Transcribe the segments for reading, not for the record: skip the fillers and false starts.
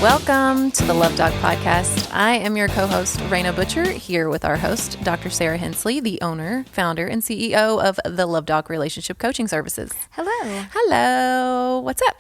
Welcome to the Love Doc Podcast. I am your co-host, Raina Butcher, here with our host, Dr. Sarah Hensley, the owner, founder, and CEO of the Love Doc Relationship Coaching Services. Hello. Hello. What's up?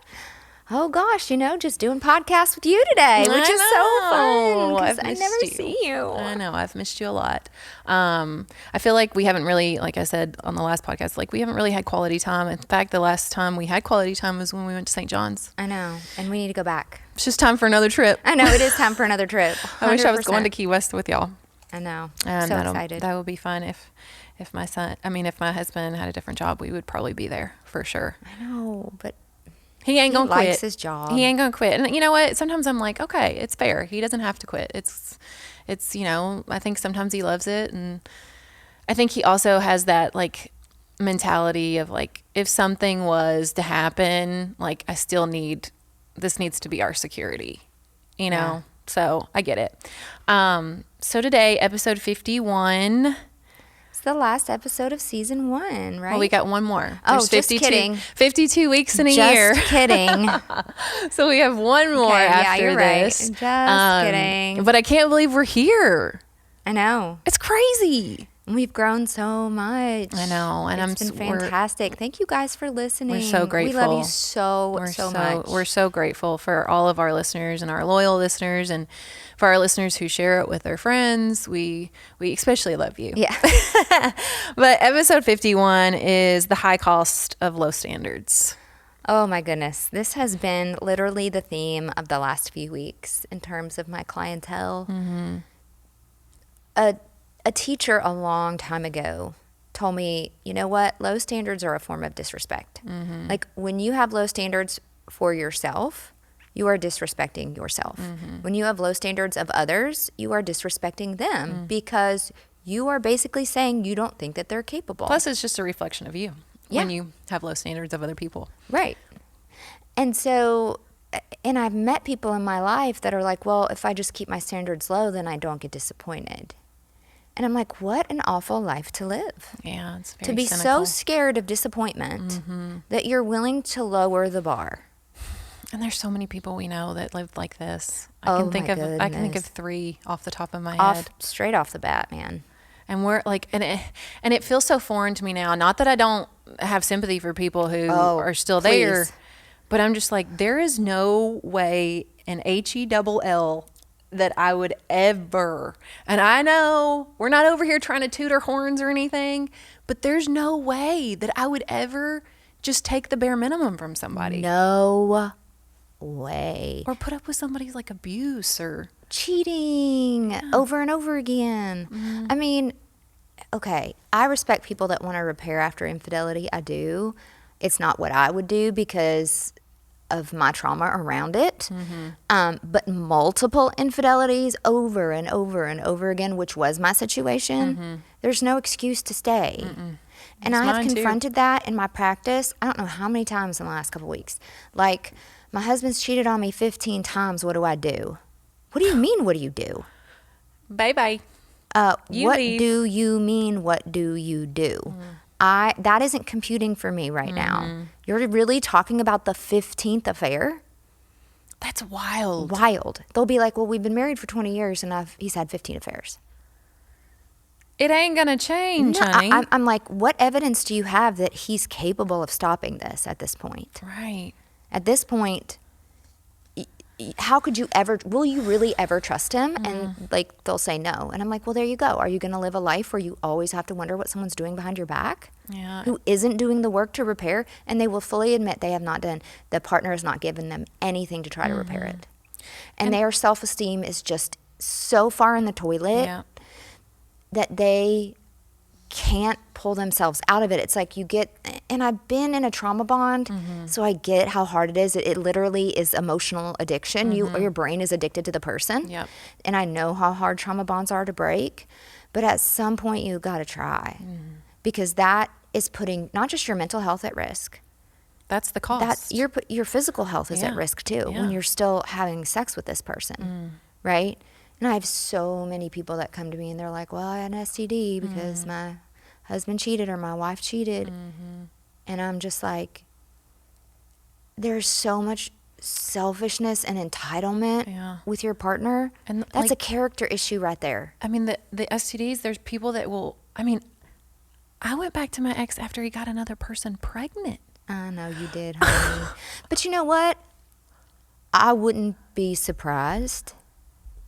Oh gosh, just doing podcasts with you today, which is so fun because I never see you. I know, I've missed you a lot. I feel like we haven't really, like I said on the last podcast, we haven't really had quality time. In fact, the last time we had quality time was when we went to St. John's. I know, and we need to go back. It's just time for another trip. I know, it is time for another trip. 100%. I wish I was going to Key West with y'all. I know, so excited. That would be fun if my husband had a different job, we would probably be there for sure. I know, but he ain't gonna quit. He likes his job. He ain't gonna quit. And you know what? Sometimes I'm like, okay, it's fair. He doesn't have to quit. It's I think sometimes he loves it. And I think he also has that mentality of if something was to happen, this needs to be our security, Yeah. So I get it. So today, episode 51. It's the last episode of season 1, right? Well, we got one more. There's just kidding. 52 weeks in a year. Just kidding. So we have one more after you're this. Right. Just kidding. But I can't believe we're here. I know. It's crazy. We've grown so much. I know. And it's been fantastic. Thank you guys for listening. We're so grateful. We love you so much. We're so grateful for all of our listeners and our loyal listeners, and for our listeners who share it with their friends. We especially love you. Yeah. But episode 51 is the high cost of low standards. Oh my goodness. This has been literally the theme of the last few weeks in terms of my clientele. Mm-hmm. A teacher a long time ago told me, you know what? Low standards are a form of disrespect. Mm-hmm. When you have low standards for yourself, you are disrespecting yourself. Mm-hmm. When you have low standards of others, you are disrespecting them because you are basically saying you don't think that they're capable. Plus, it's just a reflection of you Yeah. when you have low standards of other people. Right. And so, and I've met people in my life that are like, well, if I just keep my standards low, then I don't get disappointed. And I'm like, what an awful life to live. Yeah, it's very To be cynical. so scared of disappointment Mm-hmm. that you're willing to lower the bar. And there's so many people we know that live like this. Oh, I can think goodness. of 3 off the top of my Off head. straight off the bat, man. And we're and it feels so foreign to me now. Not that I don't have sympathy for people who are still there, please. but I'm just like, there is no way in HELL that I would ever, and I know we're not over here trying to toot our horns or anything, but there's no way that I would ever just take the bare minimum from somebody. No way. Or put up with somebody's abuse or Cheating over and over again. Mm-hmm. I mean, okay, I respect people that want to repair after infidelity. I do. It's not what I would do because of my trauma around it. Mm-hmm. But multiple infidelities over and over and over again, which was my situation, there's no excuse to stay. And It's I have mine too. confronted that in my practice. I don't know how many times in the last couple of weeks. My husband's cheated on me 15 times. What do I do? What do you mean, what do you do? bye-bye. You What leave. do you mean, what do you do? That isn't computing for me right now. You're really talking about the 15th affair? That's wild. Wild. They'll be like, well, we've been married for 20 years and he's had 15 affairs. It ain't gonna change, No, honey. I'm like, what evidence do you have that he's capable of stopping this at this point? Right. At this point, how could you ever, will you really ever trust him? And they'll say no. And I'm like, well, there you go. Are you going to live a life where you always have to wonder what someone's doing behind your back? Yeah. Who isn't doing the work to repair? And they will fully admit they have not done, the partner has not given them anything to try to repair it. And their self-esteem is just so far in the toilet Yeah. that they can't pull themselves out of it. It's like you get, and I've been in a trauma bond, so I get how hard it is. It literally is emotional addiction. Your brain is addicted to the person. Yep. And I know how hard trauma bonds are to break, but at some point you got to try because that is putting not just your mental health at risk. That's the cost. Your physical health is at Yeah. risk too Yeah. when you're still having sex with this person, right? And I have so many people that come to me and they're like, well, I had an STD because my husband cheated or my wife cheated. And I'm just like, there's so much selfishness and entitlement with your partner, And that's like, a character issue right there. I mean, the STDs, there's people that will, I mean, I went back to my ex after he got another person pregnant. I know you did, honey. But you know what? I wouldn't be surprised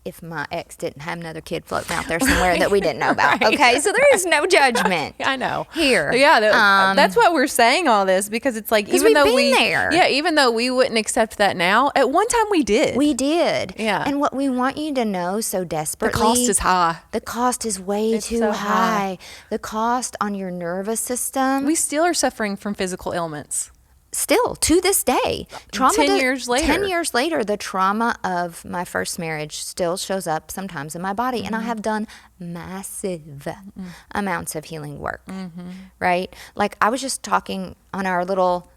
if my ex didn't have another kid floating out there somewhere that we didn't know about. Right. Okay, so there is no judgment. I know. Here. Yeah, that's why we're saying all this, because it's like, even we've though been there. Yeah, even though we wouldn't accept that now, at one time we did. We did. Yeah. And what we want you to know so desperately. The cost is high. The cost is way too so high. The cost on your nervous system. We still are suffering from physical ailments. Still, to this day. 10 years later. 10 years later, the trauma of my first marriage still shows up sometimes in my body. And I have done massive amounts of healing work, right? Like, I was just talking on our little,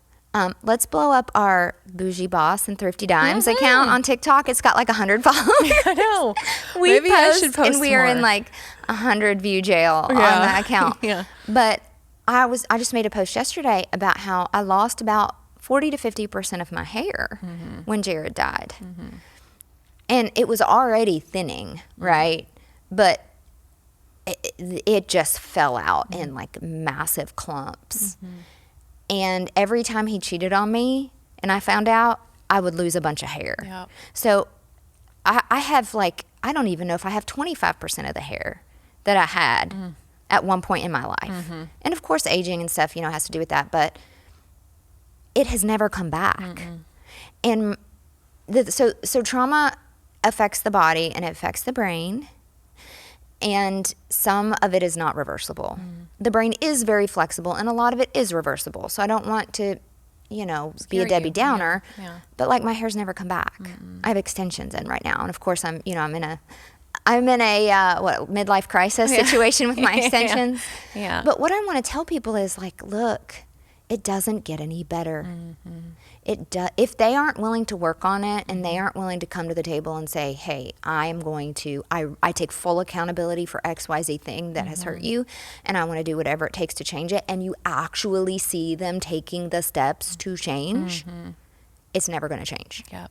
let's blow up our Bougie Boss and Thrifty Dimes account on TikTok. It's got like 100 followers. I know. Maybe I should post and we are more. in like 100 view jail on that account. Yeah. But I just made a post yesterday about how I lost about 40 to 50% of my hair when Jared died. And it was already thinning, right? But it just fell out in like massive clumps. And every time he cheated on me and I found out, I would lose a bunch of hair. Yep. So I have like, I don't even know if I have 25% of the hair that I had at one point in my life. And of course, aging and stuff, has to do with that. But it has never come back. And so trauma affects the body and it affects the brain. And some of it is not reversible. The brain is very flexible and a lot of it is reversible. So I don't want to, be a Debbie Downer. Yeah. But like, my hair's never come back. I have extensions in right now. And of course I'm in a midlife crisis situation with my extensions. Yeah. But what I want to tell people is like, look, it doesn't get any better. If they aren't willing to work on it and they aren't willing to come to the table and say, hey, I take full accountability for XYZ thing that has hurt you, and I want to do whatever it takes to change it, and you actually see them taking the steps to change, it's never going to change. Yep.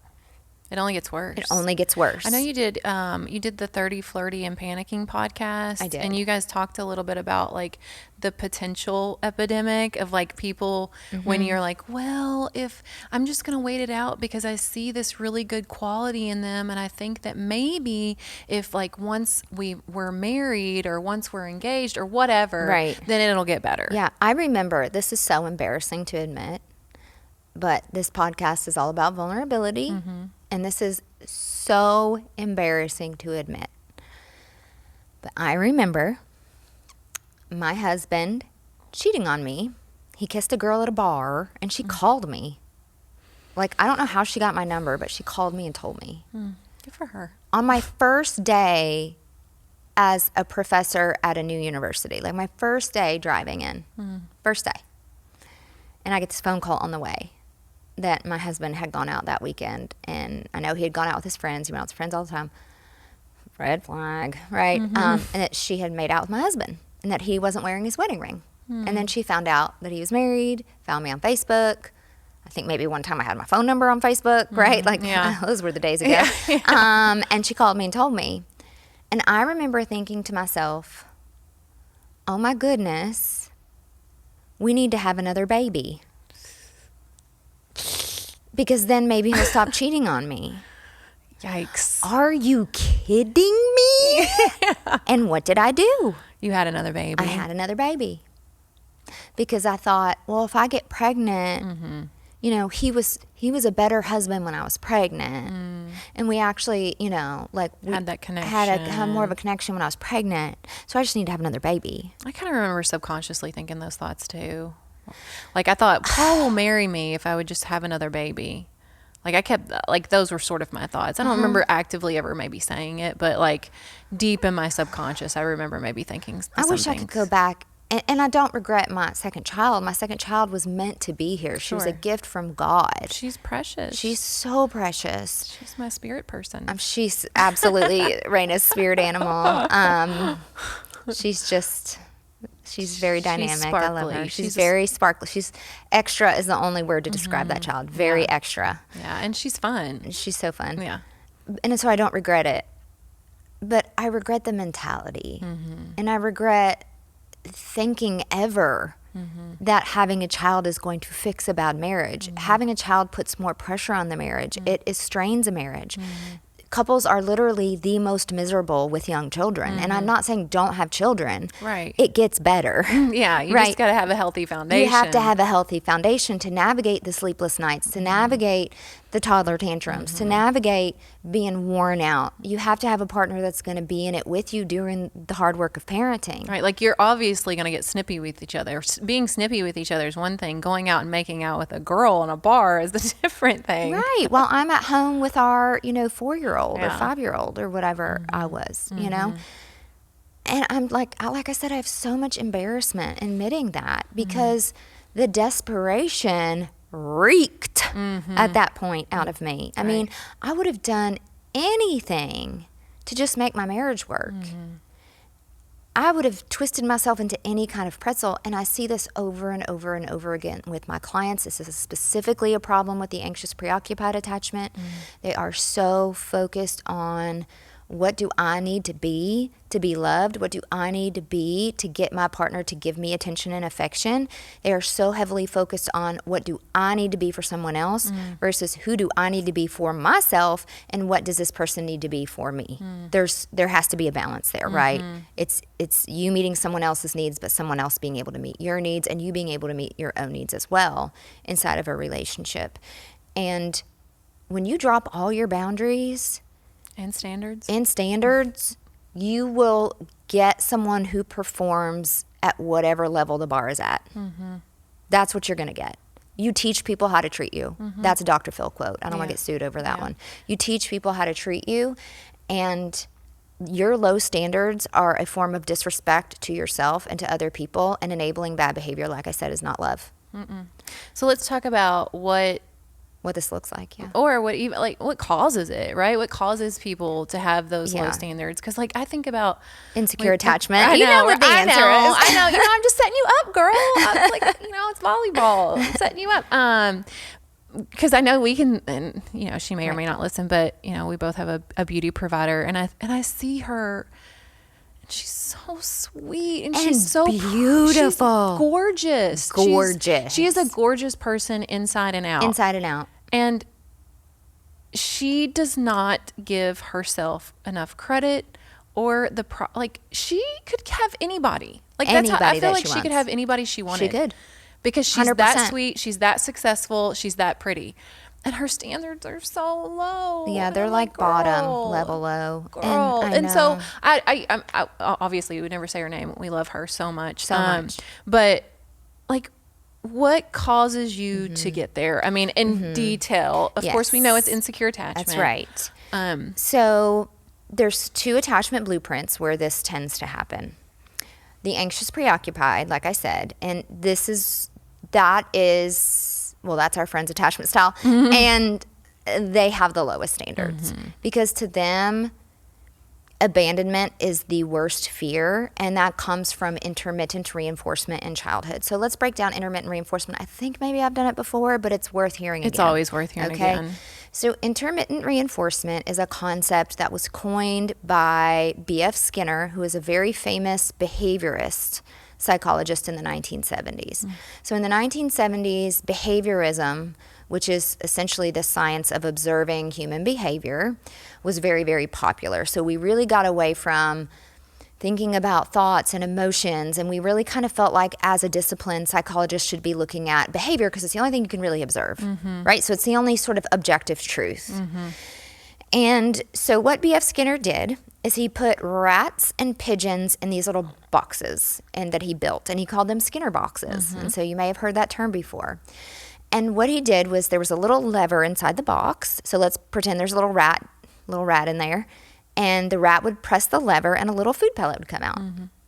It only gets worse. It only gets worse. I know you did the 30, Flirty, and Panicking podcast. I did. And you guys talked a little bit about like the potential epidemic of like people when you're like, well, if I'm just going to wait it out because I see this really good quality in them. And I think that maybe if like once we're married or once we're engaged or whatever, right, then it'll get better. Yeah. I remember, this is so embarrassing to admit, but this podcast is all about vulnerability. And this is so embarrassing to admit. But I remember my husband cheating on me. He kissed a girl at a bar and she called me. Like, I don't know how she got my number, but she called me and told me. Good for her. On my first day as a professor at a new university, like my first day driving in, first day. And I get this phone call on the way that my husband had gone out that weekend, and I know he had gone out with his friends. He went out with his friends all the time. Red flag, right? And that she had made out with my husband, and that he wasn't wearing his wedding ring. And then she found out that he was married, found me on Facebook. I think maybe one time I had my phone number on Facebook, right? Like, those were the days ago. And she called me and told me. And I remember thinking to myself, oh my goodness, we need to have another baby. Because then maybe he'll stop cheating on me. Yikes. Are you kidding me? And what did I do? You had another baby. I had another baby. Because I thought, well, if I get pregnant, he was a better husband when I was pregnant. And we actually, we had that connection. Had more of a connection when I was pregnant. So I just need to have another baby. I kind of remember subconsciously thinking those thoughts too. Like, I thought, Paul will marry me if I would just have another baby. Like, I kept, like, those were sort of my thoughts. I don't remember actively ever maybe saying it, but, like, deep in my subconscious, I remember maybe thinking I wish I could go back. And I don't regret my second child. My second child was meant to be here. She was a gift from God. She's precious. She's so precious. She's my spirit person. She's absolutely Raina's spirit animal. She's just She's very dynamic. Sparkly. I love her. She's very sparkly. She's extra is the only word to describe that child. Very extra. Yeah, and she's fun. She's so fun. Yeah. And so I don't regret it. But I regret the mentality. And I regret thinking ever that having a child is going to fix a bad marriage. Having a child puts more pressure on the marriage. It strains a marriage. Couples are literally the most miserable with young children. And I'm not saying don't have children. Right. It gets better. Yeah, you just got to have a healthy foundation. You have to have a healthy foundation to navigate the sleepless nights, to navigate the toddler tantrums, to navigate being worn out. You have to have a partner that's going to be in it with you during the hard work of parenting. Right, like you're obviously going to get snippy with each other. Being snippy with each other is one thing. Going out and making out with a girl in a bar is a different thing. Right. Well, I'm at home with our, 4-year-old or 5-year-old or whatever I was, And I'm like I said, I have so much embarrassment admitting that because the desperation reeked at that point out of me. I mean, I would have done anything to just make my marriage work. I would have twisted myself into any kind of pretzel, and I see this over and over and over again with my clients. This is specifically a problem with the anxious preoccupied attachment. They are so focused on what do I need to be loved? What do I need to be to get my partner to give me attention and affection? They are so heavily focused on what do I need to be for someone else versus who do I need to be for myself and what does this person need to be for me? There has to be a balance there, right? It's you meeting someone else's needs, but someone else being able to meet your needs and you being able to meet your own needs as well inside of a relationship. And when you drop all your boundaries And standards. You will get someone who performs at whatever level the bar is at. That's what you're going to get. You teach people how to treat you. That's a Dr. Phil quote. I don't want to get sued over that one. You teach people how to treat you, and your low standards are a form of disrespect to yourself and to other people, and enabling bad behavior, like I said, is not love. So let's talk about what this looks like, or what causes it, right? What causes people to have those low standards? Because I think about insecure attachment. I know what the answer is. I know. I'm just setting you up, girl. It's volleyball. I'm setting you up. Because I know we can, and she may or may not listen, but we both have a beauty provider, and I see her. She's so sweet and she's so beautiful. She's gorgeous. Gorgeous. She is a gorgeous person inside and out. Inside and out. And she does not give herself enough credit or she could have anybody. That's how I feel like she could have anybody she wanted. She could. Because she's 100%. that sweet, she's that successful, she's that pretty. And her standards are so low. Yeah, they're like bottom level low. Girl. And so I obviously we would never say her name. We love her so much. But what causes you to get there? I mean, in detail. Of course, we know it's insecure attachment. That's right. So there's 2 attachment blueprints where this tends to happen. The anxious preoccupied, like I said, and that is that's our friend's attachment style. And they have the lowest standards because to them, abandonment is the worst fear, and that comes from intermittent reinforcement in childhood. So let's break down intermittent reinforcement. I think maybe I've done it before, but it's worth hearing again. It's always worth hearing again. So intermittent reinforcement is a concept that was coined by B.F. Skinner, who is a very famous behaviorist psychologist in the 1970s. So in the 1970s, behaviorism, which is essentially the science of observing human behavior, was very, very popular. So we really got away from thinking about thoughts and emotions, and we really kind of felt like as a discipline, psychologists should be looking at behavior because it's the only thing you can really observe, right? So it's the only sort of objective truth. And so what B.F. Skinner did is he put rats and pigeons in these little boxes and that he built, and he called them Skinner boxes. And so you may have heard that term before. And what he did was there was a little lever inside the box. So let's pretend there's a little rat in there, and the rat would press the lever and a little food pellet would come out.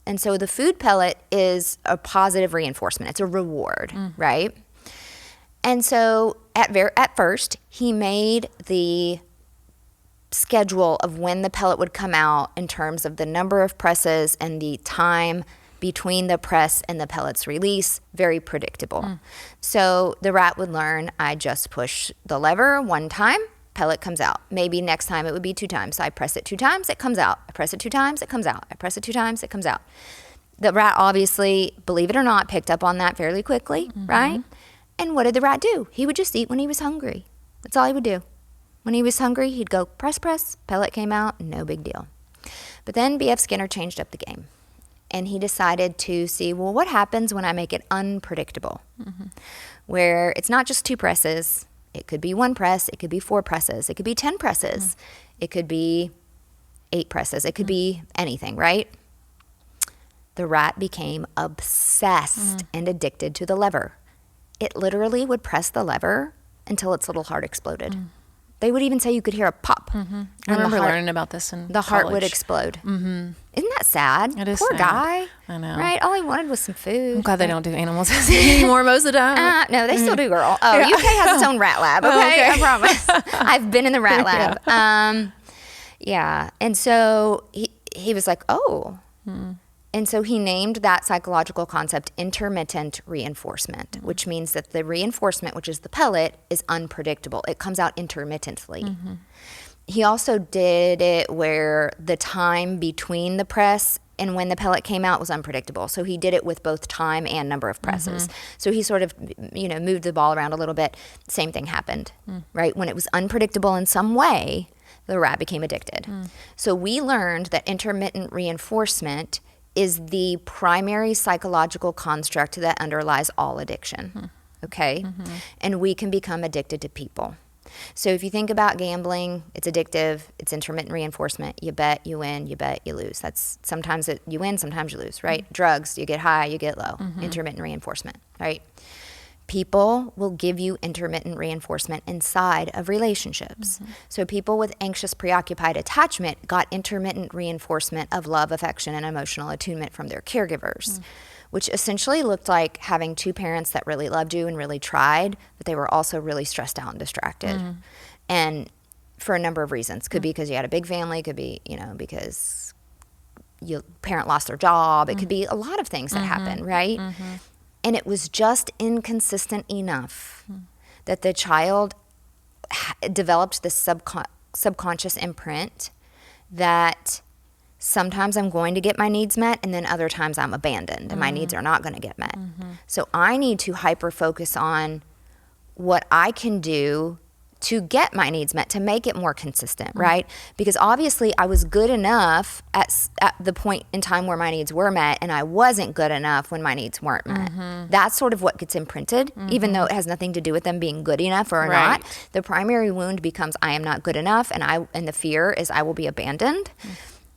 And so the food pellet is a positive reinforcement. It's a reward, right? And so at first, he made the schedule of when the pellet would come out in terms of the number of presses and the time between the press and the pellet's release, very predictable. So the rat would learn, I just push the lever one time, pellet comes out. Maybe next time it would be 2 times. So I press it 2 times, it comes out. I press it 2 times, it comes out. I press it 2 times, it comes out. The rat obviously, believe it or not, picked up on that fairly quickly, right? And what did the rat do? He would just eat when he was hungry. That's all he would do. When he was hungry, he'd go press, press, pellet came out, no big deal. But then B.F. Skinner changed up the game. And he decided to see, well, what happens when I make it unpredictable? Where it's not just 2 presses. It could be 1 press. It could be 4 presses. It could be 10 presses. It could be 8 presses. It could be anything, right? The rat became obsessed and addicted to the lever. It literally would press the lever until its little heart exploded. They would even say you could hear a pop. I remember learning about this in the heart would college. explode. Isn't that sad? It is Poor sad. guy. I know. Right? All he wanted was some food. I'm glad they don't do animals anymore most of the time. No, they still do, girl. Oh, UK has its own rat lab. Okay, I promise. I've been in the rat lab. Yeah. And so he was like, oh. And so he named that psychological concept intermittent reinforcement, which means that the reinforcement, which is the pellet, is unpredictable. It comes out intermittently. He also did it where the time between the press and when the pellet came out was unpredictable. So he did it with both time and number of presses. So he sort of, moved the ball around a little bit. Same thing happened, right? When it was unpredictable in some way, the rat became addicted. So we learned that intermittent reinforcement is the primary psychological construct that underlies all addiction, okay? And we can become addicted to people. So if you think about gambling, it's addictive, it's intermittent reinforcement. You bet, you win, you bet, you lose. That's sometimes you win, sometimes you lose, right? Drugs, you get high, you get low. Intermittent reinforcement, right? People will give you intermittent reinforcement inside of relationships. So people with anxious, preoccupied attachment got intermittent reinforcement of love, affection, and emotional attunement from their caregivers, which essentially looked like having 2 parents that really loved you and really tried, but they were also really stressed out and distracted. And for a number of reasons. Could be because you had a big family, could be, because your parent lost their job. It could be a lot of things that happen, right? And it was just inconsistent enough that the child developed this subconscious imprint that sometimes I'm going to get my needs met and then other times I'm abandoned and my needs are not going to get met. So I need to hyper focus on what I can do to get my needs met, to make it more consistent, right? Because obviously I was good enough at the point in time where my needs were met, and I wasn't good enough when my needs weren't met. That's sort of what gets imprinted, even though it has nothing to do with them being good enough or not. The primary wound becomes I am not good enough, and the fear is I will be abandoned.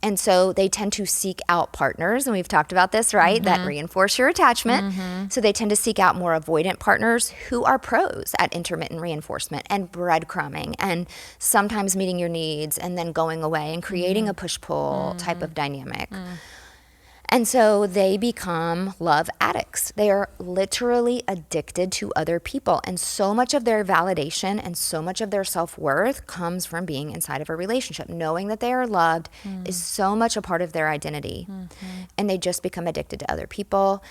And so they tend to seek out partners, and we've talked about this, right, that reinforce your attachment. So they tend to seek out more avoidant partners who are pros at intermittent reinforcement and breadcrumbing and sometimes meeting your needs and then going away and creating a push-pull type of dynamic. And so they become love addicts. They are literally addicted to other people. And so much of their validation and so much of their self-worth comes from being inside of a relationship. Knowing that they are loved is so much a part of their identity. And they just become addicted to other people.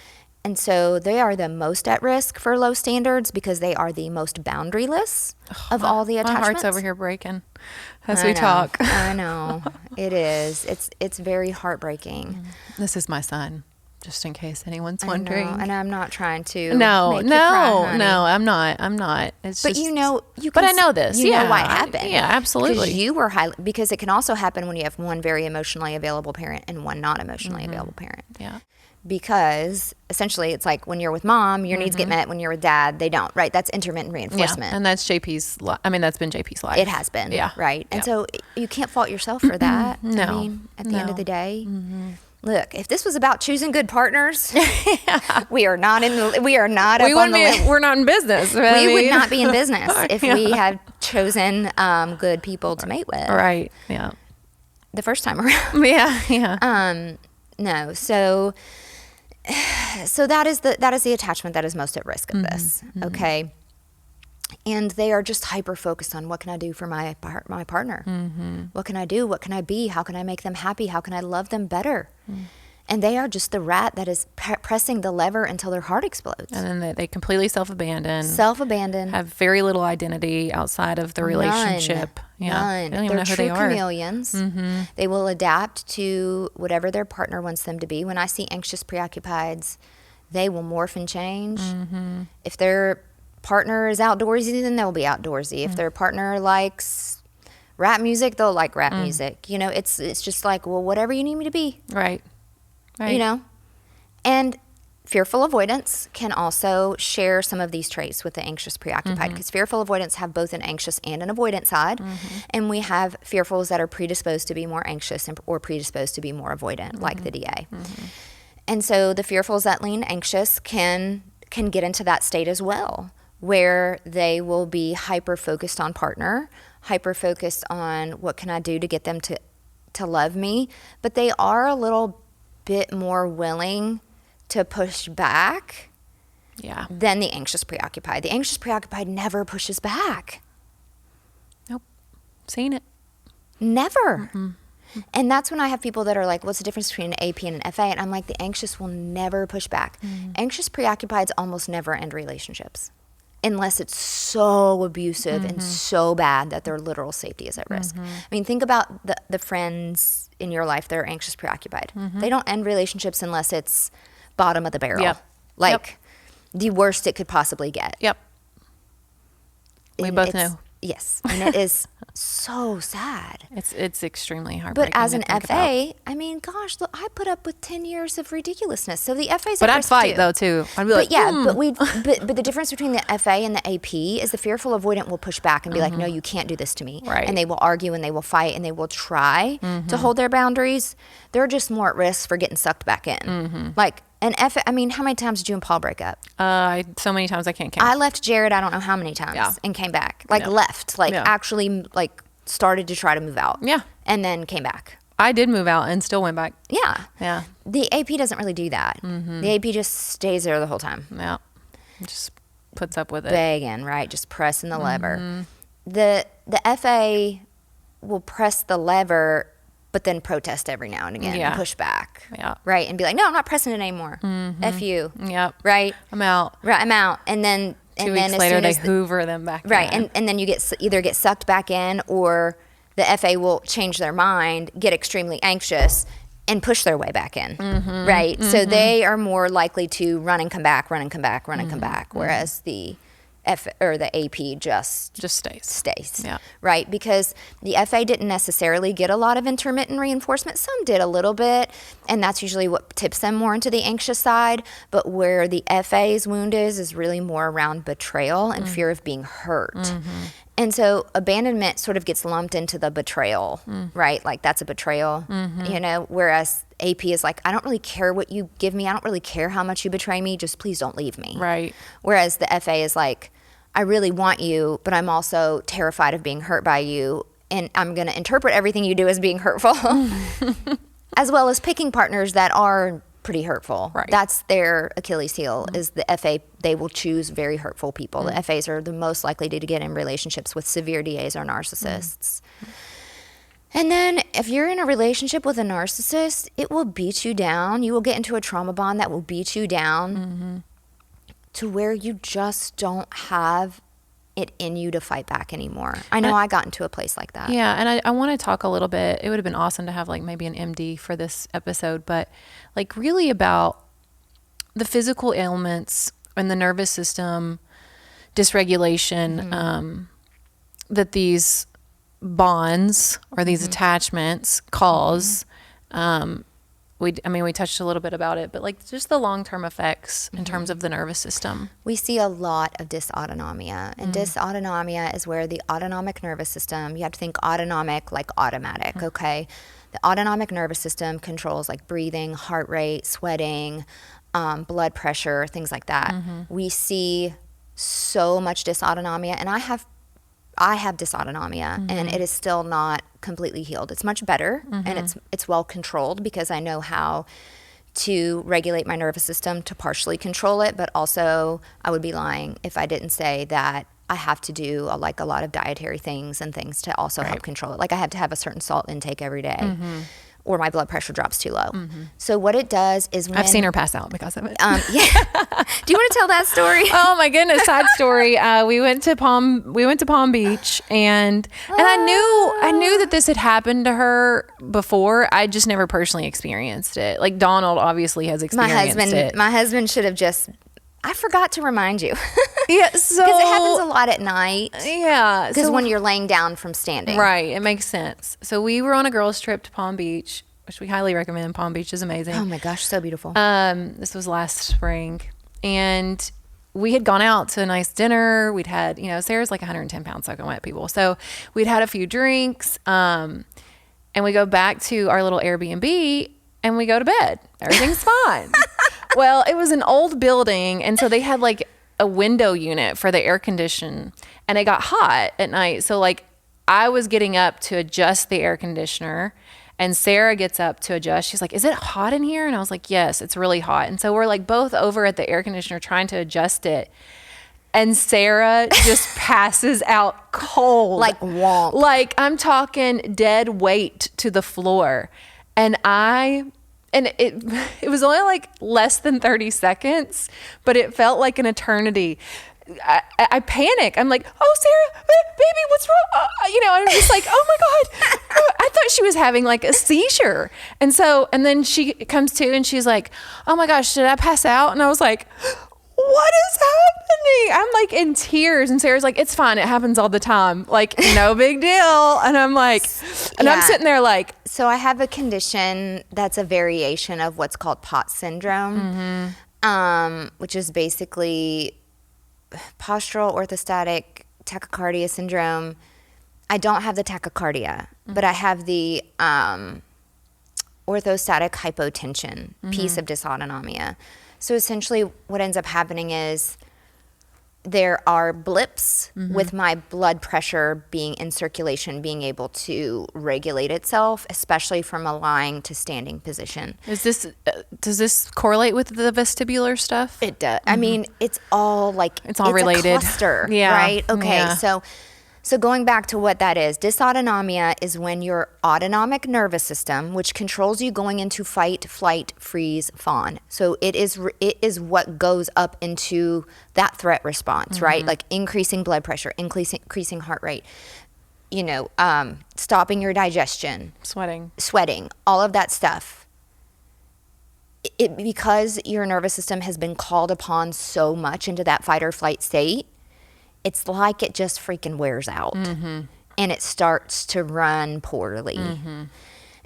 And so they are the most at risk for low standards because they are the most boundaryless of all the attachments. My heart's over here breaking as we talk. I know. It is. It's very heartbreaking. This is my son, just in case anyone's wondering. And I'm not trying to No, make you cry, honey. I'm not. It's but just, but I know this. You know why it happened. Yeah, absolutely. Because you were because it can also happen when you have one very emotionally available parent and one not emotionally available parent. Yeah. Because essentially it's like when you're with mom, your needs get met. When you're with dad, they don't, right? That's intermittent reinforcement. Yeah, and that's JP's that's been JP's life. It has been, yeah. Right? And so you can't fault yourself for that. No. I mean, at the end of the day, look, if this was about choosing good partners, we are not we're not in business. We would not be in business if we had chosen good people to mate with. Right, yeah. The first time around. Yeah. No, so that is the attachment that is most at risk of this, okay? And they are just hyper focused on what can I do for my partner? What can I do? What can I be? How can I make them happy? How can I love them better? And they are just the rat that is pressing the lever until their heart explodes. And then they completely self-abandon. Self-abandon. Have very little identity outside of the relationship. None. They don't even know who they are. They're true chameleons. They will adapt to whatever their partner wants them to be. When I see anxious preoccupieds, they will morph and change. If their partner is outdoorsy, then they'll be outdoorsy. If their partner likes rap music, they'll like rap music. You know, it's just like, well, whatever you need me to be. Right. You know? And fearful avoidance can also share some of these traits with the anxious preoccupied, because fearful avoidance have both an anxious and an avoidant side. And we have fearfuls that are predisposed to be more anxious or predisposed to be more avoidant, like the DA. And so the fearfuls that lean anxious can get into that state as well, where they will be hyper-focused on partner, hyper-focused on what can I do to get them to love me, but they are a little bit more willing to push back than the anxious preoccupied. The anxious preoccupied never pushes back. Nope. Seen it. Never. And that's when I have people that are like, what's the difference between an AP and an FA? And I'm like, the anxious will never push back. Anxious preoccupieds almost never end relationships unless it's so abusive and so bad that their literal safety is at risk. I mean, think about the friends in your life that are anxious preoccupied. They don't end relationships unless it's bottom of the barrel. Like the worst it could possibly get. We both know. Yes. And it is so sad. It's extremely heartbreaking. But as an FA, I mean, gosh, look, I put up with 10 years of ridiculousness. So the FA's But I'd fight though too. I'd be like, but the difference between the FA and the AP is the fearful avoidant will push back and be like, no, you can't do this to me. Right. And they will argue and they will fight and they will try to hold their boundaries. They're just more at risk for getting sucked back in. Like an FA, I mean, how many times did you and Paul break up? So many times I can't count. I left Jared, I don't know how many times, and came back. Like left, like actually like started to try to move out. And then came back. I did move out and still went back. Yeah. The AP doesn't really do that. The AP just stays there the whole time. Just puts up with it. Begging, right? Just pressing the lever. The FA will press the lever, but then protest every now and again and push back. Right? And be like, no, I'm not pressing it anymore. F you. Right? I'm out. Right, I'm out. And then... Two weeks later, they hoover them back in. And then you either get sucked back in, or the FA will change their mind, get extremely anxious, and push their way back in. Right? So they are more likely to run and come back, run and come back, run and come back, whereas the AP just stays. Right? Because the FA didn't necessarily get a lot of intermittent reinforcement. Some did a little bit, and that's usually what tips them more into the anxious side. But where the FA's wound is really more around betrayal and fear of being hurt. And so abandonment sort of gets lumped into the betrayal, right? Like that's a betrayal, you know, whereas AP is like, I don't really care what you give me. I don't really care how much you betray me. Just please don't leave me. Right. Whereas the FA is like, I really want you, but I'm also terrified of being hurt by you. And I'm going to interpret everything you do as being hurtful, as well as picking partners that are pretty hurtful. Right. That's their Achilles heel is the FA. They will choose very hurtful people. The FAs are the most likely to get in relationships with severe DAs or narcissists. And then if you're in a relationship with a narcissist, it will beat you down. You will get into a trauma bond that will beat you down to where you just don't have it in you to fight back anymore. I know I got into a place like that. Yeah, and I want to talk a little bit. It would have been awesome to have like maybe an MD for this episode, but like really about the physical ailments and the nervous system dysregulation that these bonds or these attachments cause. We touched a little bit about it, but like just the long-term effects in terms of the nervous system. We see a lot of dysautonomia, and dysautonomia is where the autonomic nervous system, you have to think autonomic like automatic, okay? The autonomic nervous system controls like breathing, heart rate, sweating, blood pressure, things like that. We see so much dysautonomia, and I have dysautonomia, and it is still not completely healed. It's much better, and it's well controlled because I know how to regulate my nervous system to partially control it, but also I would be lying if I didn't say that I have to do a lot of dietary things and things to also help control it. Like I have to have a certain salt intake every day. or my blood pressure drops too low. So what it does is when I've seen her pass out because of it. yeah. Do you want to tell that story? Oh my goodness! Side story. We went to Palm Beach, and I knew that this had happened to her before. I just never personally experienced it. Like Donald obviously has experienced it. My husband should have just. I forgot to remind you. Yeah, so because it happens a lot at night. Yeah, because when you're laying down from standing, right? It makes sense. So we were on a girls' trip to Palm Beach, which we highly recommend. Palm Beach is amazing. Oh my gosh, so beautiful. This was last spring, and we had gone out to a nice dinner. We'd had, Sarah's like 110 pounds soaking wet, people. So we'd had a few drinks, and we go back to our little Airbnb, and we go to bed. Everything's fine. Well, it was an old building, and so they had like a window unit for the air condition, and it got hot at night. So like I was getting up to adjust the air conditioner, and Sarah gets up to adjust. She's like, "Is it hot in here?" And I was like, "Yes, it's really hot." And so we're like both over at the air conditioner trying to adjust it. And Sarah just passes out cold. Like womp. Like I'm talking dead weight to the floor. And it was only like less than 30 seconds, but it felt like an eternity. I panic. I'm like, "Oh, Sarah, baby, what's wrong?" I'm just like, "Oh my God." I thought she was having like a seizure. And then she comes to and she's like, "Oh my gosh, did I pass out?" And I was like, "What is happening?" I'm like in tears, and Sarah's like, "It's fine. It happens all the time. Like, no big deal." And I'm like, I'm sitting there like. So I have a condition that's a variation of what's called POTS syndrome, which is basically postural orthostatic tachycardia syndrome. I don't have the tachycardia, but I have the orthostatic hypotension piece of dysautonomia. So essentially what ends up happening is there are blips with my blood pressure being in circulation, being able to regulate itself, especially from a lying to standing position. Does this correlate with the vestibular stuff? It does. I mean, it's all related. A cluster, right? Okay, Yeah. So going back to what that is, dysautonomia is when your autonomic nervous system, which controls you going into fight, flight, freeze, fawn. So it is what goes up into that threat response, right? Like increasing blood pressure, increasing heart rate, stopping your digestion, sweating, all of that stuff. Because your nervous system has been called upon so much into that fight or flight state, it's like it just freaking wears out and it starts to run poorly.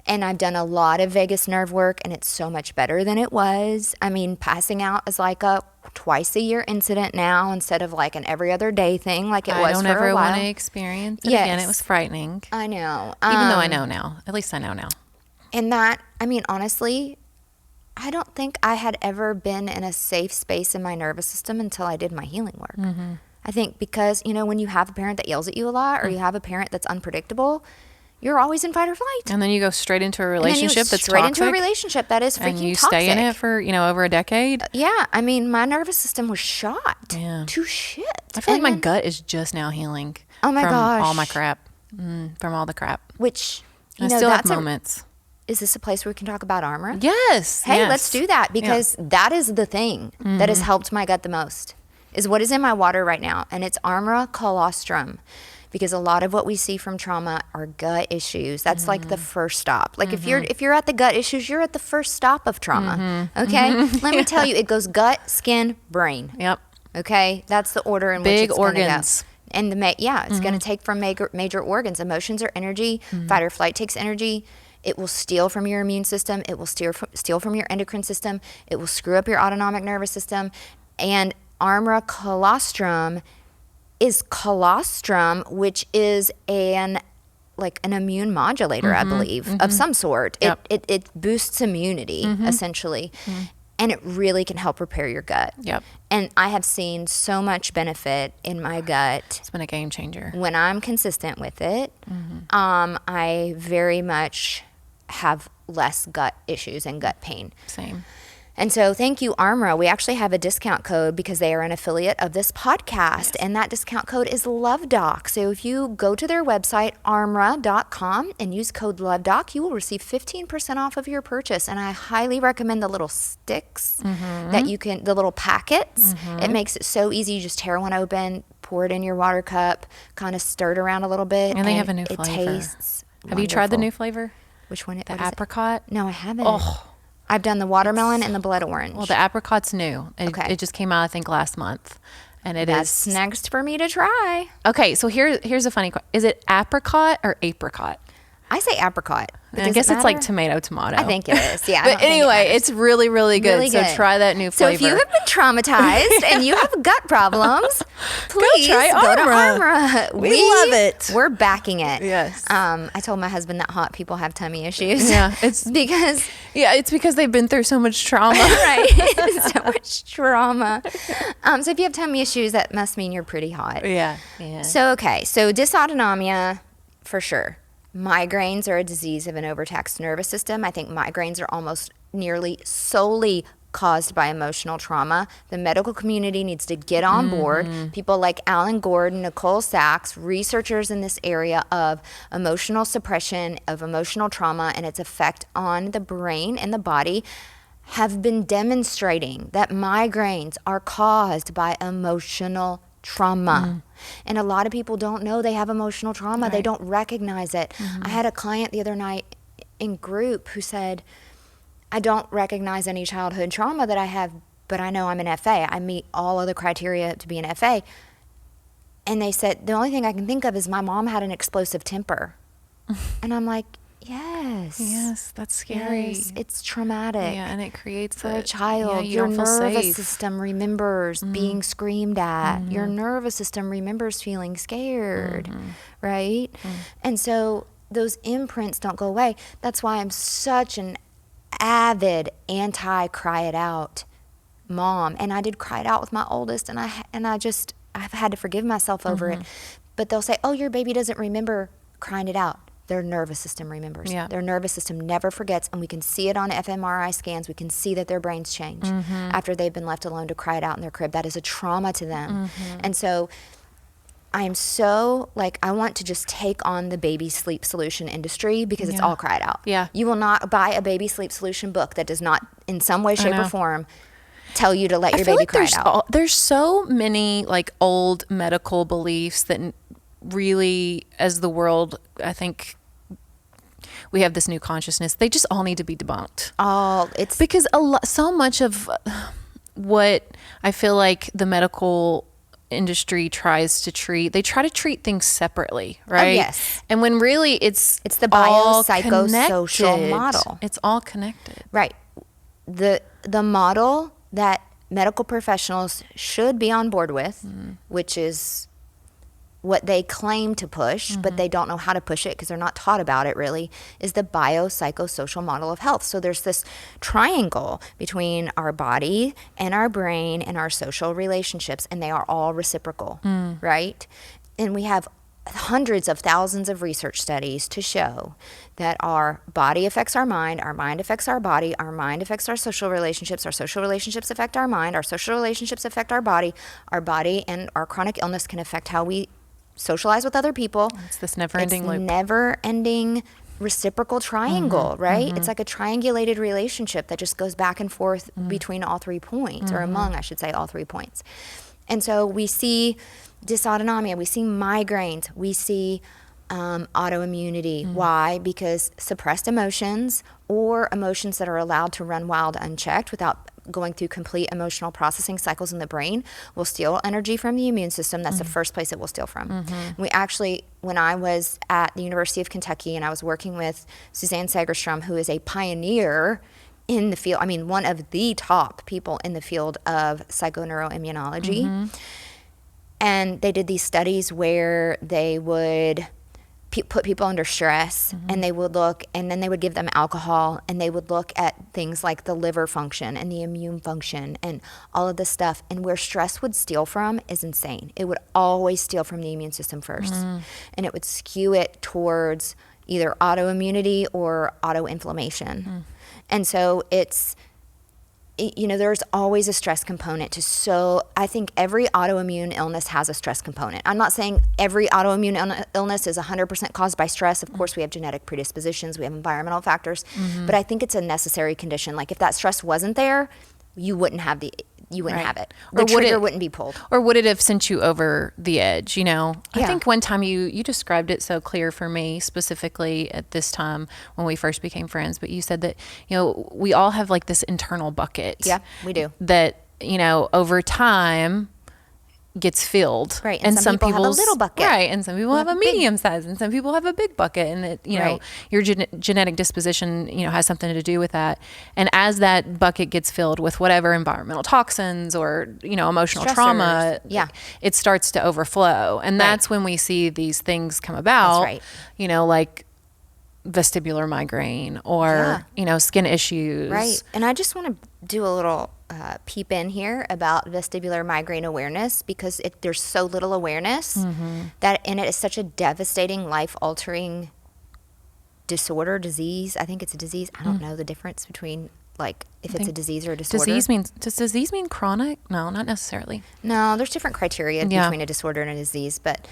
And I've done a lot of vagus nerve work, and it's so much better than it was. I mean, passing out is like a twice a year incident now instead of like an every other day thing like it was for a while. I don't ever want to experience it again. It was frightening. I know. Even though I know now. At least I know now. And that, I mean, honestly, I don't think I had ever been in a safe space in my nervous system until I did my healing work. I think because, when you have a parent that yells at you a lot or you have a parent that's unpredictable, you're always in fight or flight. And then you go straight into a relationship that's straight toxic. Into a relationship that is freaking toxic. And you stay in it for, over a decade. Yeah. I mean, my nervous system was shot to shit. I feel like my gut is just now healing. Oh my gosh. From all my crap. From all the crap. Which, I still have moments. Is this a place where we can talk about Armra? Yes. Hey, let's do that, because that is the thing that has helped my gut the most, is what is in my water right now. And it's Armra colostrum, because a lot of what we see from trauma are gut issues. That's like the first stop. Like if you're at the gut issues, you're at the first stop of trauma. Okay? Let me tell you, it goes gut, skin, brain. Yep. Okay? That's the order in which big it's organs. And it's going to take from major organs. Emotions are energy. Fight or flight takes energy. It will steal from your immune system. It will steal from your endocrine system. It will screw up your autonomic nervous system. And Armra colostrum is colostrum, which is an immune modulator, I believe, of some sort. Yep. It boosts immunity, essentially. And it really can help repair your gut. Yep. And I have seen so much benefit in my gut. It's been a game changer. When I'm consistent with it, I very much have less gut issues and gut pain. Same. And so thank you, Armra. We actually have a discount code because they are an affiliate of this podcast. And that discount code is LoveDoc. So if you go to their website, armra.com, and use code LoveDoc, you will receive 15% off of your purchase. And I highly recommend the little sticks that you can, the little packets. It makes it so easy. You just tear one open, pour it in your water cup, kind of stir it around a little bit. And they have a new flavor. It tastes Have you tried the new flavor? Which one? The apricot? No, I haven't. Oh. I've done the watermelon and the blood orange. Well, the apricot's new. It just came out, I think, last month. And That's next for me to try. Okay, so here's a funny question. Is it apricot or apricot? I say apricot. I guess it's like tomato. I think it is. Yeah. But anyway, it's really, really good. Really good. So try that new flavor. So if you have been traumatized and you have gut problems, please try go to Armra. Armra. We love it. We're backing it. Yes. I told my husband that hot people have tummy issues. Yeah. It's because they've been through so much trauma. Right. So much trauma. So if you have tummy issues, that must mean you're pretty hot. Yeah. So dysautonomia for sure. Migraines are a disease of an overtaxed nervous system. I think migraines are almost nearly solely caused by emotional trauma. The medical community needs to get on board. People like Alan Gordon, Nicole Sachs, researchers in this area of emotional suppression, of emotional trauma, and its effect on the brain and the body, have been demonstrating that migraines are caused by emotional trauma. And a lot of people don't know they have emotional trauma. Right. They don't recognize it. I had a client the other night in group who said, I don't recognize any childhood trauma that I have, but I know I'm an FA. I meet all of the criteria to be an FA. And they said, the only thing I can think of is my mom had an explosive temper. And I'm like, yes, that's scary. Yes, it's traumatic. Yeah, and it creates for a child. you your don't feel nervous safe. System remembers being screamed at. Your nervous system remembers feeling scared, right? And so those imprints don't go away. That's why I'm such an avid anti-cry it out mom. And I did cry it out with my oldest, and I've had to forgive myself over it. But they'll say, oh, your baby doesn't remember crying it out. Their nervous system remembers. Yeah. Their nervous system never forgets, and we can see it on fMRI scans. We can see that their brains change after they've been left alone to cry it out in their crib. That is a trauma to them. And so I'm so, I want to just take on the baby sleep solution industry because it's all cried out. Yeah. You will not buy a baby sleep solution book that does not, in some way, shape, or form, tell you to let your baby cry it out. There's so many, old medical beliefs that really, as the world, I think, we have this new consciousness. They just all need to be debunked. It's because so much of what I feel like the medical industry tries to treat, they try to treat things separately, right? Oh, yes. And when really it's the biopsychosocial model. It's all connected. Right. The model that medical professionals should be on board with, which is what they claim to push, but they don't know how to push it because they're not taught about it really, is the biopsychosocial model of health. So there's this triangle between our body and our brain and our social relationships, and they are all reciprocal, right? And we have hundreds of thousands of research studies to show that our body affects our mind affects our body, our mind affects our social relationships affect our mind, our social relationships affect our body and our chronic illness can affect how we socialize with other people. It's this never-ending loop. Never-ending reciprocal triangle, right? It's like a triangulated relationship that just goes back and forth between all 3 points, or among, I should say, all 3 points. And so we see dysautonomia, we see migraines, we see autoimmunity. Why? Because suppressed emotions or emotions that are allowed to run wild unchecked without going through complete emotional processing cycles in the brain will steal energy from the immune system. That's the first place it will steal from. We actually, when I was at the University of Kentucky and I was working with Suzanne Segerstrom, who is a pioneer in the field, one of the top people in the field of psychoneuroimmunology. And they did these studies where they would put people under stress and they would look, and then they would give them alcohol, and they would look at things like the liver function and the immune function and all of this stuff. And where stress would steal from is insane. It would always steal from the immune system first. And it would skew it towards either autoimmunity or autoinflammation. And so there's always a stress component I think every autoimmune illness has a stress component. I'm not saying every autoimmune illness is 100% caused by stress. Of course, we have genetic predispositions, we have environmental factors, but I think it's a necessary condition. Like if that stress wasn't there, you wouldn't have it. The trigger wouldn't be pulled. Or would it have sent you over the edge, Yeah. I think one time you described it so clear for me, specifically at this time when we first became friends, but you said that, we all have like this internal bucket. Yeah, we do. That, over time gets filled. Right. And some people have a little bucket. Right. And some people have a medium size, and some people have a big bucket. And that, Right. your genetic disposition, has something to do with that. And as that bucket gets filled with whatever environmental toxins or, emotional Stressors. trauma, Yeah. it starts to overflow. And that's when we see these things come about, That's right. Like vestibular migraine or, skin issues. Right. And I just want to do a little peep in here about vestibular migraine awareness, because there's so little awareness that, and it is such a devastating, life-altering disease. I think it's a disease. I don't know the difference between if it's a disease or a disorder. Does disease mean chronic? No, not necessarily. No, there's different criteria between a disorder and a disease, but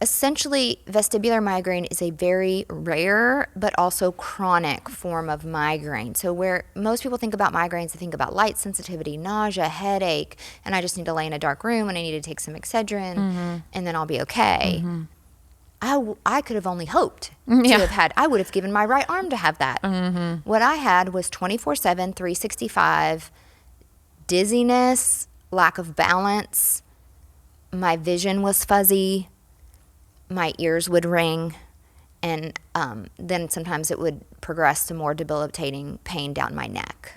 essentially, vestibular migraine is a very rare but also chronic form of migraine. So where most people think about migraines, they think about light sensitivity, nausea, headache, and I just need to lay in a dark room and I need to take some Excedrin and then I'll be okay. I could have only hoped to have had, I would have given my right arm to have that. What I had was 24/7, 365, dizziness, lack of balance, my vision was fuzzy, my ears would ring, and then sometimes it would progress to more debilitating pain down my neck.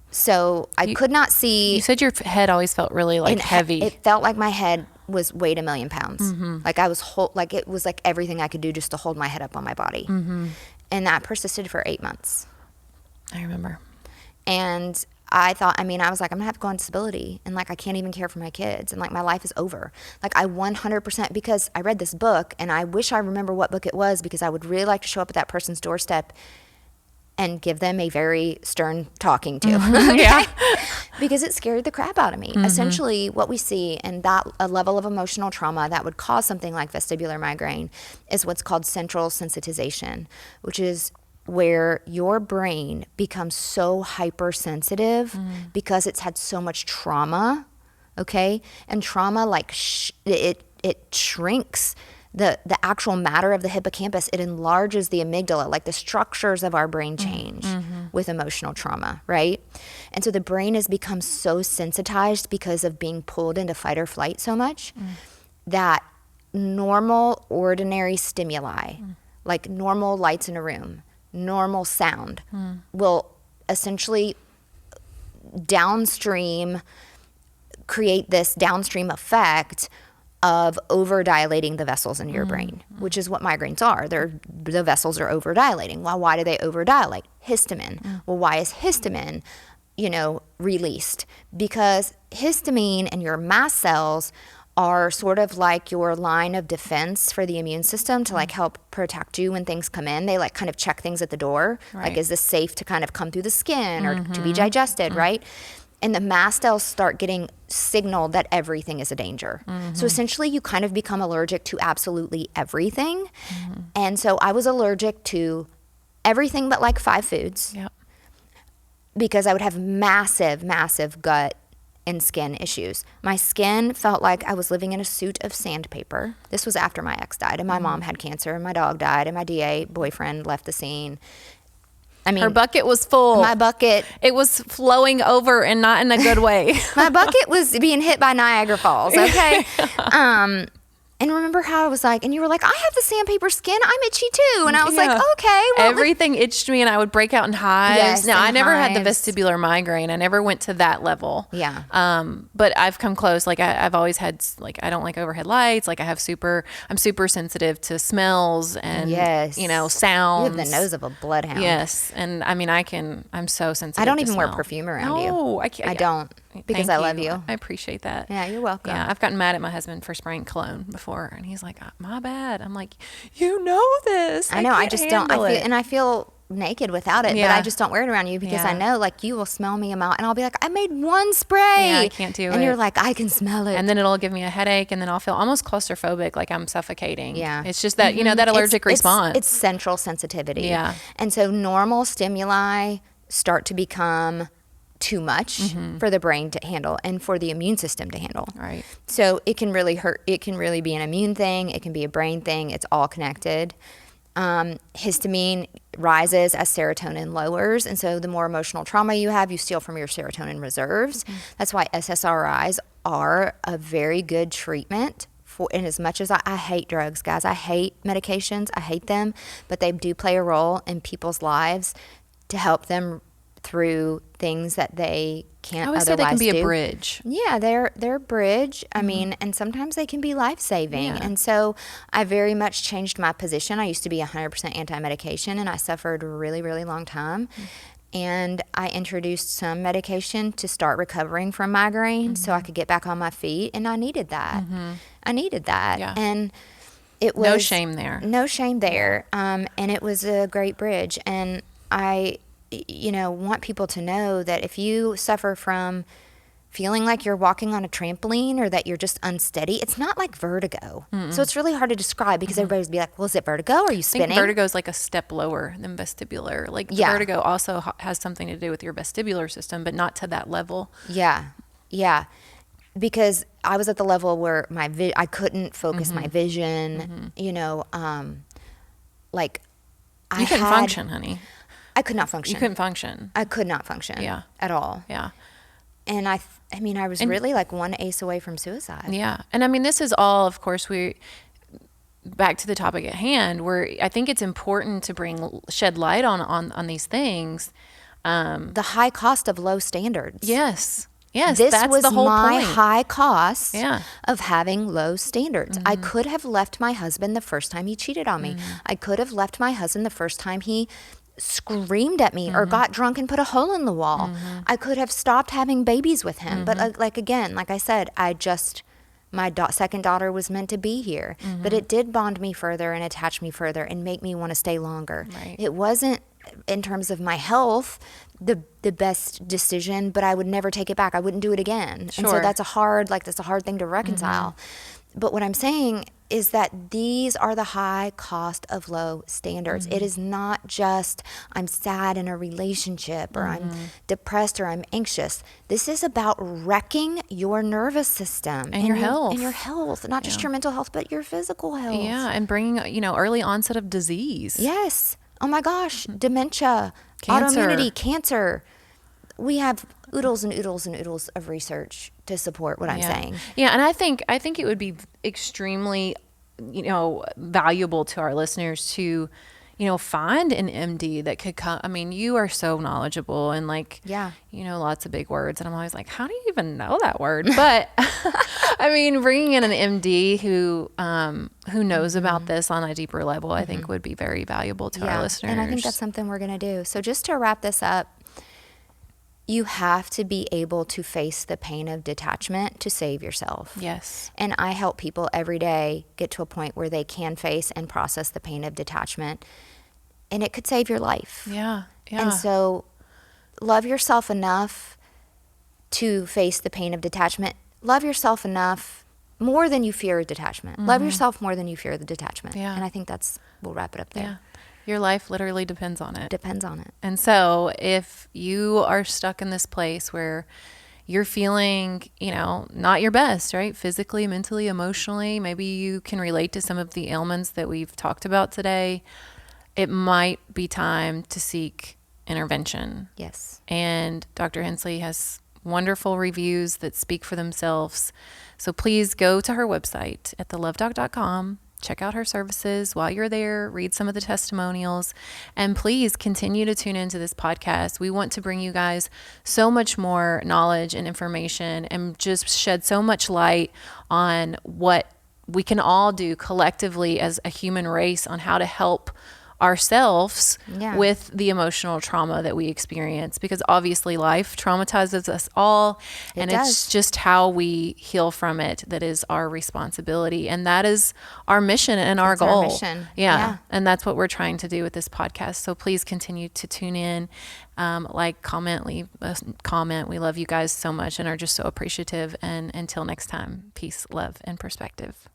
So I could not see. You said your head always felt really heavy. It felt like my head was weighed 1,000,000 pounds. Like I was it was like everything I could do just to hold my head up on my body. And that persisted for 8 months. I remember. And I thought, I was like, I'm gonna have to go on disability, and I can't even care for my kids, and my life is over. I 100%, because I read this book, and I wish I remember what book it was, because I would really like to show up at that person's doorstep and give them a very stern talking to. Yeah. Because it scared the crap out of me. Essentially, what we see in that a level of emotional trauma that would cause something like vestibular migraine is what's called central sensitization, which is where your brain becomes so hypersensitive because it's had so much trauma, okay? And trauma, it shrinks the actual matter of the hippocampus. It enlarges the amygdala, the structures of our brain change with emotional trauma, right? And so the brain has become so sensitized because of being pulled into fight or flight so much that normal, ordinary stimuli, like normal lights in a room, normal sound, will essentially create this downstream effect of over-dilating the vessels in your brain, which is what migraines are. The vessels are over-dilating. Well, why do they over-dilate? Histamine. Well, why is histamine, released? Because histamine and your mast cells are sort of like your line of defense for the immune system to help protect you when things come in. They kind of check things at the door. Right. Is this safe to kind of come through the skin or to be digested, right? And the mast cells start getting signaled that everything is a danger. So essentially you kind of become allergic to absolutely everything. And so I was allergic to everything but 5 foods. Yep. Because I would have massive, massive gut and skin issues. My skin felt like I was living in a suit of sandpaper. This was after my ex died, and my mom had cancer, and my dog died, and my DA boyfriend left the scene. Her bucket was full. My bucket. It was flowing over, and not in a good way. My bucket was being hit by Niagara Falls, okay? And remember how I was and you were like, I have the sandpaper skin. I'm itchy too. And I was like, okay. Well, everything itched me, and I would break out in hives. Yes, now, I never had the hives. vestibular migraine. I never went to that level. Yeah. But I've come close. I've always had, I don't like overhead lights. I'm super sensitive to smells and, Yes. sounds. You have the nose of a bloodhound. Yes. And I'm so sensitive. I don't to even wear smell. perfume around you. No, I can't. I don't. Because Thank I love you. I appreciate that. Yeah, you're welcome. Yeah, I've gotten mad at my husband for spraying cologne before, and he's like, "My bad." I'm like, "You know this." I know. I can't just don't. handle it." I feel naked without it, but Yeah. I just don't wear it around you because I Yeah. know like you will smell me a mile, and I'll be like, I made one spray. Yeah, I can't do and it. you're like, I can smell it. And then it'll give me a headache, and then I'll feel almost claustrophobic, like I'm suffocating. Yeah. It's just that, that allergic response. It's central sensitivity. Yeah. And so normal stimuli start to become too much for the brain to handle and for the immune system to handle. Right. So it can really hurt. It can really be an immune thing. It can be a brain thing. It's all connected. Histamine rises as serotonin lowers. And so the more emotional trauma you have, you steal from your serotonin reserves. That's why SSRIs are a very good treatment. And as much as I hate drugs, guys, I hate medications. I hate them. But they do play a role in people's lives to help them through things that they can't I always otherwise say they can be do. a bridge. Yeah, they're a bridge. I mean, and sometimes they can be life-saving. Yeah. And so I very much changed my position. I used to be 100% anti-medication, and I suffered a really, really long time. And I introduced some medication to start recovering from migraine so I could get back on my feet, and I needed that. I needed that. Yeah. And it was... No shame there. No shame there. And it was a great bridge. And I want people to know that if you suffer from feeling like you're walking on a trampoline or that you're just unsteady, it's not like vertigo. So it's really hard to describe because everybody's be like, well, is it vertigo? Are you I spinning? think vertigo is like a step lower than vestibular. Like Yeah. vertigo also has something to do with your vestibular system, but not to that level. Yeah. Yeah. Because I was at the level where I couldn't focus my vision, like You couldn't function, honey. I could not function. You couldn't function. I could not function Yeah. at all. Yeah. And I was really like one ace away from suicide. Yeah. And I mean, this is all, of course, back to the topic at hand, where I think it's important to shed light on these things. The high cost of low standards. Yes. Yes. This that's was the whole my point. high cost Yeah. of having low standards. I could have left my husband the first time he cheated on me. I could have left my husband the first time he screamed at me or got drunk and put a hole in the wall. I could have stopped having babies with him. But like I said, my second daughter was meant to be here. But it did bond me further and attach me further and make me want to stay longer. Right. It wasn't, in terms of my health, the best decision, but I would never take it back. I wouldn't do it again. And so Sure. that's a hard thing to reconcile. But what I'm saying is that these are the high cost of low standards. It is not just I'm sad in a relationship or I'm depressed or I'm anxious. This is about wrecking your nervous system And your health. And your health, not just your mental health, but your physical health. Yeah. And bringing, early onset of disease. Yes. Oh my gosh, dementia, Cancer. autoimmunity, cancer. We have oodles and oodles and oodles of research to support what I'm saying. Yeah, and I think it would be extremely, valuable to our listeners to, find an MD that could come. I mean, you are so knowledgeable and lots of big words, and I'm always like, how do you even know that word? But I mean, bringing in an MD who knows about this on a deeper level, I think would be very valuable to our listeners. And I think that's something we're going to do. So just to wrap this up, you have to be able to face the pain of detachment to save yourself. Yes. And I help people every day get to a point where they can face and process the pain of detachment. And it could save your life. Yeah. Yeah. And so love yourself enough to face the pain of detachment. Love yourself enough more than you fear detachment. Love yourself more than you fear the detachment. Yeah. And I think we'll wrap it up there. Yeah. Your life literally depends on it. Depends on it. And so if you are stuck in this place where you're feeling, not your best, right? Physically, mentally, emotionally, maybe you can relate to some of the ailments that we've talked about today. It might be time to seek intervention. Yes. And Dr. Hensley has wonderful reviews that speak for themselves. So please go to her website at thelovedoc.com. Check out her services while you're there, read some of the testimonials, and please continue to tune into this podcast. We want to bring you guys so much more knowledge and information and just shed so much light on what we can all do collectively as a human race on how to help ourselves Yeah. with the emotional trauma that we experience, because obviously life traumatizes us all, and It it's does. just how we heal from it that is our responsibility, and that is our mission and our It's our goal. mission. Yeah. Yeah. And that's what we're trying to do with this podcast. So please continue to tune in, like, comment, leave a comment. We love you guys so much and are just so appreciative. And until next time, peace, love, and perspective.